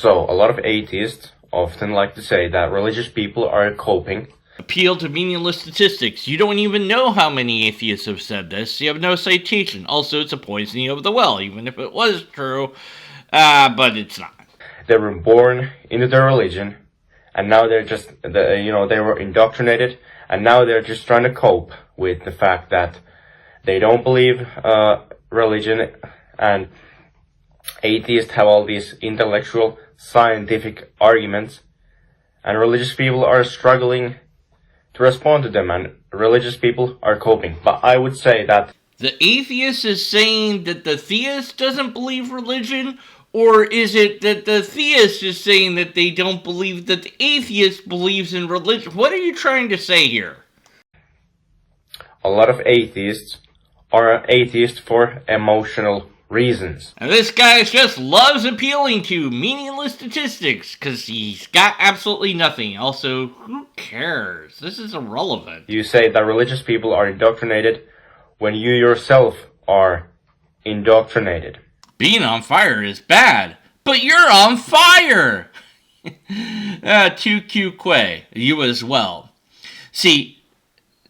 So, a lot of atheists often like to say that religious people are coping. Appeal to meaningless statistics. You don't even know how many atheists have said this. You have no citation. Also, it's a poisoning of the well, even if it was true. But it's not. They were born into their religion, and now they're just, they were indoctrinated, and now they're just trying to cope with the fact that they don't believe religion, and atheists have all these intellectual, scientific arguments, and religious people are struggling to respond to them, and religious people are coping. But I would say that the atheist is saying that the theist doesn't believe religion, or is it that the theist is saying that they don't believe that the atheist believes in religion? What are you trying to say here? a lot of atheists are atheists for emotional reasons. And this guy just loves appealing to meaningless statistics because he's got absolutely nothing. Also, who cares? This is irrelevant. You say that religious people are indoctrinated when you yourself are indoctrinated. Being on fire is bad, but you're on fire! Too cute, Quay. You as well. See,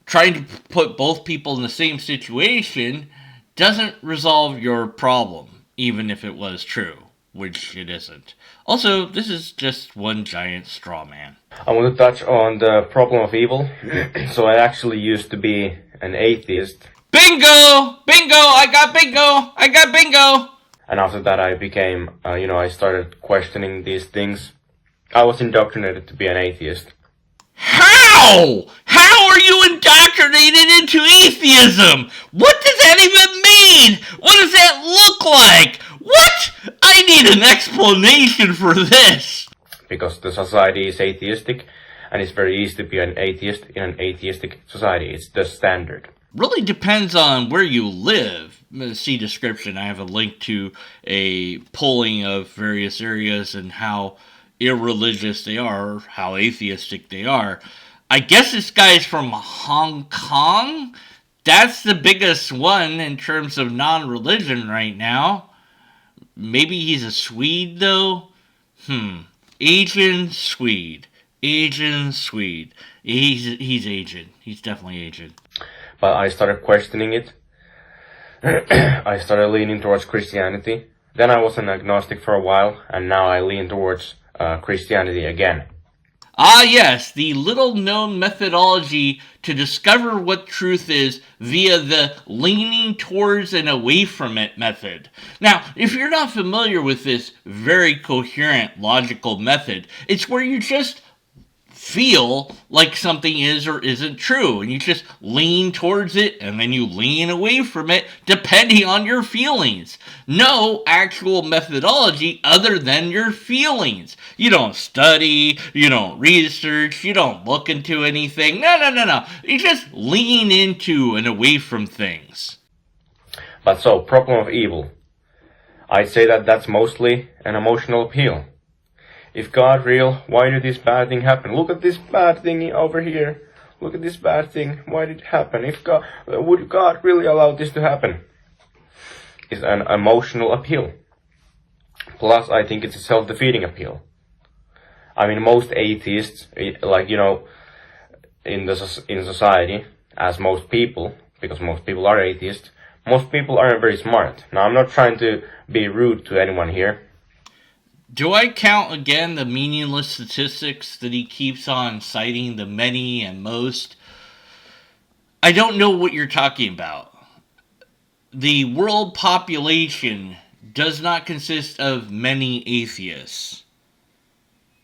trying to put both people in the same situation doesn't resolve your problem, even if it was true, which it isn't. Also, this is just one giant straw man. I want to touch on the problem of evil. So I actually used to be an atheist. Bingo! Bingo! I got bingo! I got bingo! And after that I became, I started questioning these things. I was indoctrinated to be an atheist. How? How are you indoctrinated into atheism? What does that even mean? What does that look like? What? I need an explanation for this. Because the society is atheistic, and it's very easy to be an atheist in an atheistic society. It's the standard. Really depends on where you live. See description. I have a link to a polling of various areas and how irreligious they are, or how atheistic they are. I guess this guy's from Hong Kong? That's the biggest one in terms of non-religion right now. Maybe he's a Swede, though? Asian Swede. Asian Swede. He's Asian. He's definitely Asian. But I started questioning it. I started leaning towards Christianity. Then I was an agnostic for a while, and now I lean towards Christianity again. Ah yes, the little-known methodology to discover what truth is via the leaning towards and away from it method. Now, if you're not familiar with this very coherent, logical method, it's where you just feel like something is or isn't true, and you just lean towards it and then you lean away from it depending on your feelings. No actual methodology other than your feelings. You don't study, you don't research, you don't look into anything. No. You just lean into and away from things. But so, problem of evil. I'd say that that's mostly an emotional appeal. If God real, why did this bad thing happen? Look at this bad thing over here. Look at this bad thing. Why did it happen? Would God really allow this to happen? It's an emotional appeal. Plus, I think it's a self-defeating appeal. I mean, most atheists, in society, as most people, because most people are atheists, most people aren't very smart. Now, I'm not trying to be rude to anyone here. Do I count again the meaningless statistics that he keeps on citing, the many and most? I don't know what you're talking about. The world population does not consist of many atheists.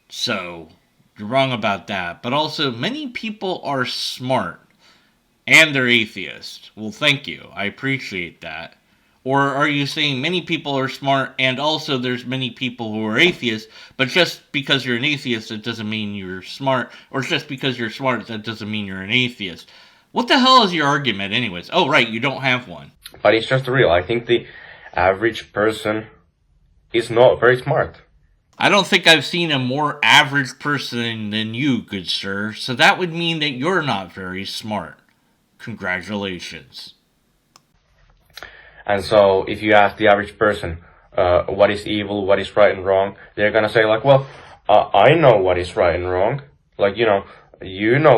So, you're wrong about that. But also, many people are smart. And they're atheists. Well, thank you. I appreciate that. Or are you saying many people are smart and also there's many people who are atheists, but just because you're an atheist, that doesn't mean you're smart, or just because you're smart, that doesn't mean you're an atheist? What the hell is your argument anyways? Oh, right, you don't have one. But it's just real. I think the average person is not very smart. I don't think I've seen a more average person than you, good sir, so that would mean that you're not very smart. Congratulations. And so, if you ask the average person, what is evil, what is right and wrong, they're gonna say like, well, I know what is right and wrong. Like, you know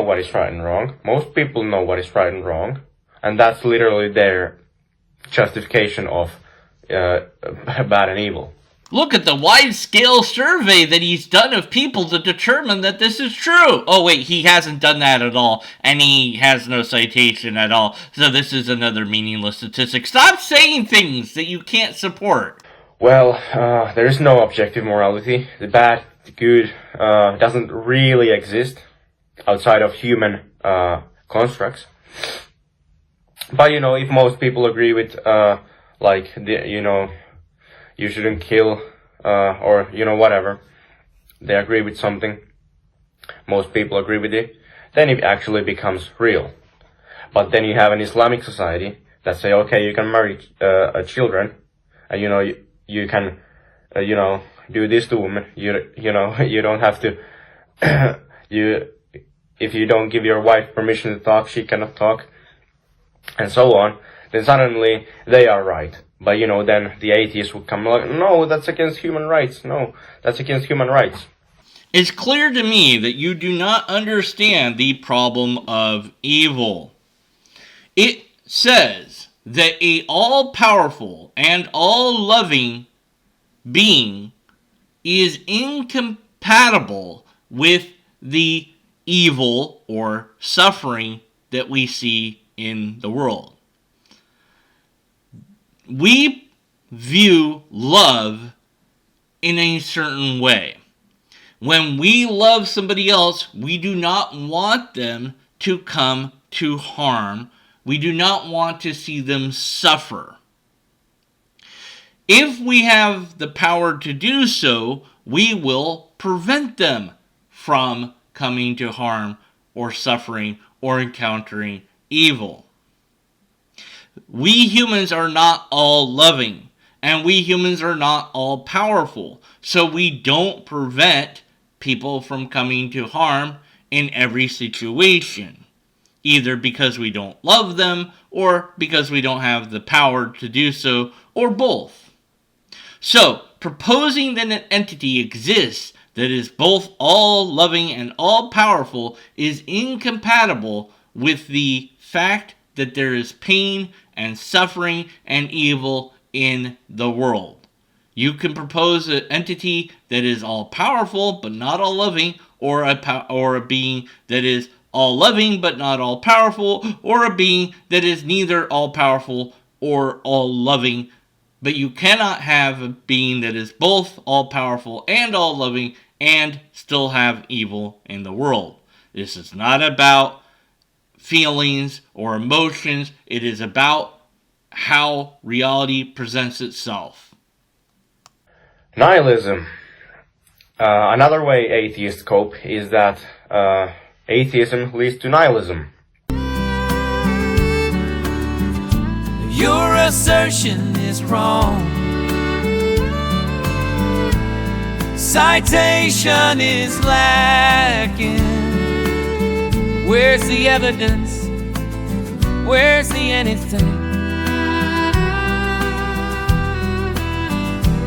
what is right and wrong. Most people know what is right and wrong. And that's literally their justification of bad and evil. Look at the wide-scale survey that he's done of people to determine that this is true. Oh, wait, he hasn't done that at all, and he has no citation at all, so this is another meaningless statistic. Stop saying things that you can't support. Well, there is no objective morality. The bad, the good, doesn't really exist outside of human constructs. But, if most people agree with, you shouldn't kill, or, whatever, they agree with something, most people agree with it, then it actually becomes real. But then you have an Islamic society that say, okay, you can marry children, and, you can, do this to women, you don't have to, if you don't give your wife permission to talk, she cannot talk, and so on, then suddenly they are right. But, then the atheists would come like, no, that's against human rights. No, that's against human rights. It's clear to me that you do not understand the problem of evil. It says that a all-powerful and all-loving being is incompatible with the evil or suffering that we see in the world. We view love in a certain way. When we love somebody else, we do not want them to come to harm. We do not want to see them suffer. If we have the power to do so, we will prevent them from coming to harm or suffering or encountering evil. We humans are not all loving, and we humans are not all powerful, so we don't prevent people from coming to harm in every situation, either because we don't love them or because we don't have the power to do so, or both. So, proposing that an entity exists that is both all-loving and all-powerful is incompatible with the fact that there is pain and suffering and evil in the world. You can propose an entity that is all-powerful but not all-loving, or a being that is all-loving but not all-powerful, or a being that is neither all-powerful or all-loving. But you cannot have a being that is both all-powerful and all-loving and still have evil in the world. This is not about feelings or emotions. It is about how reality presents itself. Nihilism. Another way atheists cope is that atheism leads to nihilism. Your assertion is wrong. Citation is lacking. Where's the evidence? Where's the anything?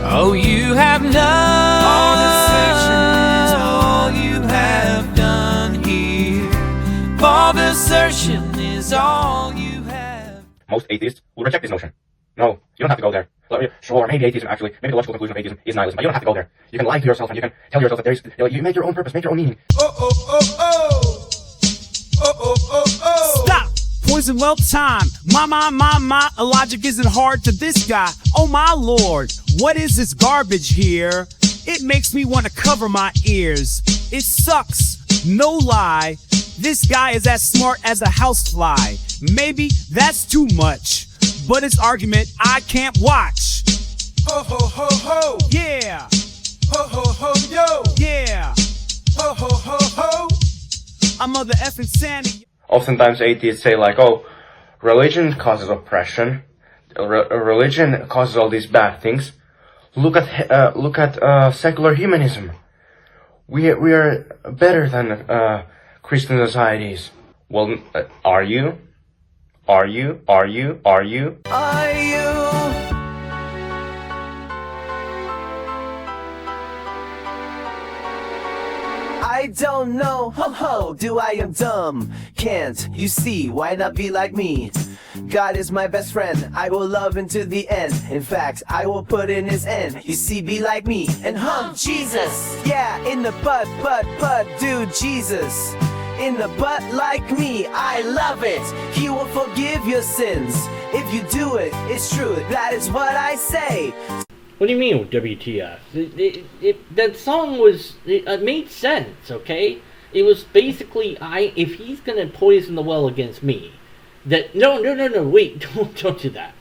Oh, you have none. All the searching is all you have done here. All the assertion is all you have. Most atheists will reject this notion. No, you don't have to go there. Sure, maybe atheism maybe the logical conclusion of atheism is nihilism, but you don't have to go there. You can lie to yourself and you can tell yourself that you make your own purpose, make your own meaning. Stop! Poison well timed. My, logic isn't hard to this guy. Oh my lord, what is this garbage here? It makes me want to cover my ears. It sucks, no lie. This guy is as smart as a housefly. Maybe that's too much, but his argument I can't watch. Ho ho ho ho! Yeah! Ho ho ho yo! Yeah! Ho ho ho ho! I'm mother effing sanity. Oftentimes atheists say like, oh, religion causes oppression. Religion causes all these bad things. Look at secular humanism. We are better than Christian societies. Well, are you? Are you? don't know, ho ho, do I am dumb. Can't you see, why not be like me? God is my best friend, I will love unto the end. In fact, I will put in his end. You see, be like me and Jesus. Yeah, in the butt, do Jesus. In the butt like me, I love it. He will forgive your sins. If you do it, it's true, that is what I say. What do you mean, WTF? That song was, it made sense, okay? It was basically, if he's gonna poison the well against me, that, no, wait, don't do that,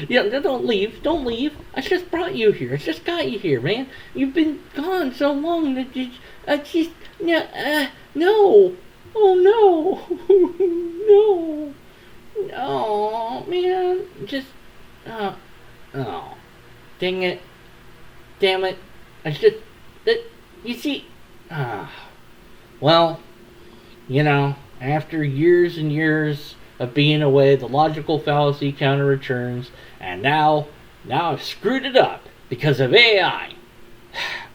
Yeah, don't leave, I just brought you here, I just got you here, man. You've been gone so long that no, oh no, no, man, just, oh, dang it, damn it, you see, well, after years and years of being away, the logical fallacy counter returns, and now I've screwed it up because of AI,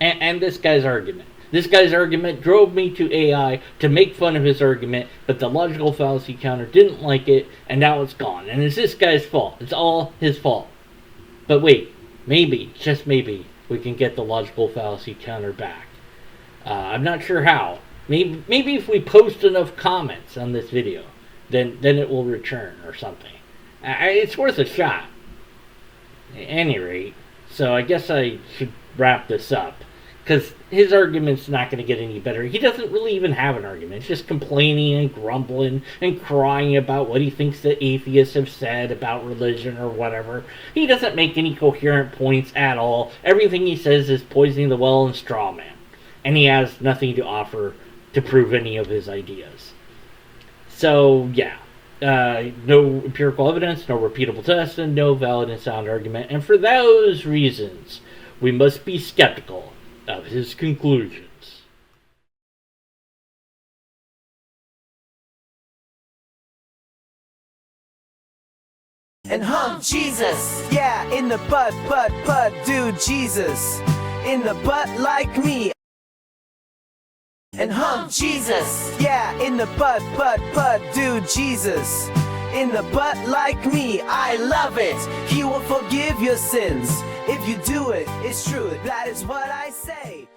and this guy's argument. This guy's argument drove me to AI to make fun of his argument, but the logical fallacy counter didn't like it, and now it's gone. And it's this guy's fault. It's all his fault. But wait, maybe, just maybe, we can get the logical fallacy counter back. I'm not sure how. Maybe if we post enough comments on this video, then it will return or something. It's worth a shot. At any rate, so I guess I should wrap this up. Because his argument's not going to get any better. He doesn't really even have an argument. It's just complaining and grumbling and crying about what he thinks the atheists have said about religion or whatever. He doesn't make any coherent points at all. Everything he says is poisoning the well and straw man. And he has nothing to offer to prove any of his ideas. So, yeah. No empirical evidence, no repeatable test, and no valid and sound argument. And for those reasons, we must be skeptical of his conclusions. And Jesus. Yeah, in the butt, do Jesus. In the butt like me. And Jesus. Yeah, in the butt, do Jesus. In the butt like me, I love it. He will forgive your sins. If you do it, it's true, that is what I say.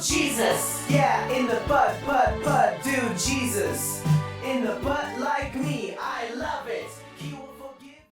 Jesus, yeah, in the butt, do Jesus. In the butt.